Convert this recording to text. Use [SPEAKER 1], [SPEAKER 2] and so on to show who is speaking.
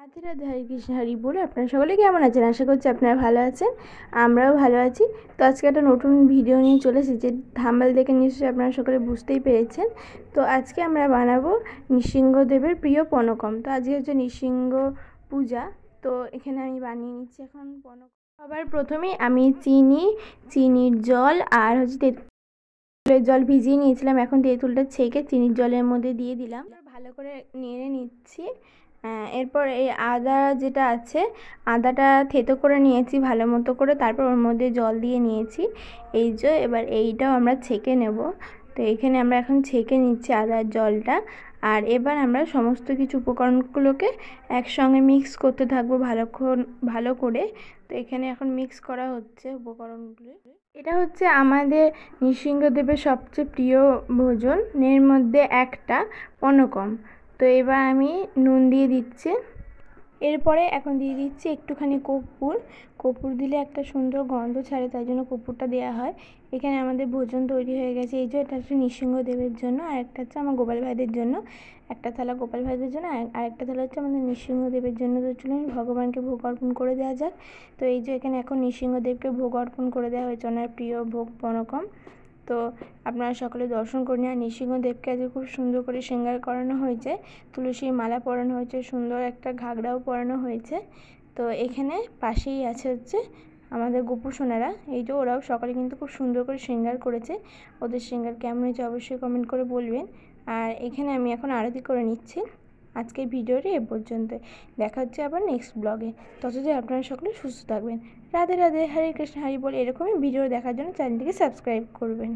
[SPEAKER 1] রাধে রাধে, হরে কৃষ্ণ, হরি বলে। আপনারা সকলে কেমন আছেন? আশা করছি আপনারা ভালো আছেন, আমরাও ভালো আছি। তো আজকে একটা নতুন ভিডিও নিয়ে চলে এসেছি। থাম্বনেল দেখে নিশ্চয়ই আপনারা সকলে বুঝতেই পেরেছেন। তো আজকে আমরা বানাবো নৃসিংহদেবের প্রিয় পনকম। তো আজকে হচ্ছে নৃসিংহ পূজা, তো এখানে আমি বানিয়ে নিচ্ছি এখন পনকম। সবার প্রথমেই আমি চিনির জল আর হচ্ছে তেঁতুলের জল ভিজিয়ে নিয়েছিলাম। এখন তেঁতুলটা ছেঁকে চিনির জলের মধ্যে দিয়ে দিলাম, ভালো করে নেড়ে নিচ্ছি। এরপর এই আদা যেটা আছে, আদাটা থেতো করে নিয়েছি ভালো মতো করে, তারপর ওর মধ্যে জল দিয়ে নিয়েছি। এই যে এবার এইটাও আমরা ছেঁকে নেব। তো এখানে আমরা এখন ছেঁকে নিচ্ছি আদার জলটা। আর এবার আমরা সমস্ত কিছু উপকরণগুলোকে একসঙ্গে মিক্স করতে থাকবো ভালো করে। তো এখানে এখন মিক্স করা হচ্ছে উপকরণগুলো। এটা হচ্ছে আমাদের নৃসিংহদেবের সবচেয়ে প্রিয় ভোজনের মধ্যে একটা পনকম। তো এবার আমি নুন দিয়ে দিচ্ছি। এরপরে এখন দিয়ে দিচ্ছি একটুখানি কর্পূর দিলে একটা সুন্দর গন্ধ ছাড়ে, তাই জন্য কর্পূরটা দেওয়া হয়। এখানে আমাদের ভোজন তৈরি হয়ে গেছে। এই যে এটা হচ্ছে নৃসিংহদেবের জন্য, আর একটা হচ্ছে আমার গোপাল ভাইদের জন্য। একটা থালা গোপাল ভাইদের জন্য, আর একটা থালা হচ্ছে আমাদের নৃসিংহদেবের জন্য। তো চলুন ভগবানকে ভোগ অর্পণ করে দেওয়া যাক। তো এই যে এখানে এখন নৃসিংহদেবকে ভোগ অর্পণ করে দেওয়া হয়েছে, ওনার প্রিয় ভোগ পনকম। তো আপনারা সকলে দর্শন করুন। আর নৃসিংহদেবকে আজকে খুব সুন্দর করে শৃঙ্গার করানো হয়েছে, তুলসীর মালা পরানো হয়েছে, সুন্দর একটা ঘাগরাও পরানো হয়েছে। তো এখানে পাশেই আছে হচ্ছে আমাদের গোপু সোনারা। এই যে ওরাও সকালে কিন্তু খুব সুন্দর করে শৃঙ্গার করেছে। ওদের শৃঙ্গার কেমন হয়েছে অবশ্যই কমেন্ট করে বলবেন। আর এখানে আমি এখন আরতি করে নিচ্ছি। আজকের ভিডিওটি এ পর্যন্ত, দেখা হচ্ছে আবার নেক্সট ব্লগে। ততদিন আপনারা সকলে সুস্থ থাকবেন। রাধে রাধে, হরে কৃষ্ণ, হরি বল। এরকমই ভিডিও দেখার জন্য চ্যানেলটিকে সাবস্ক্রাইব করবেন।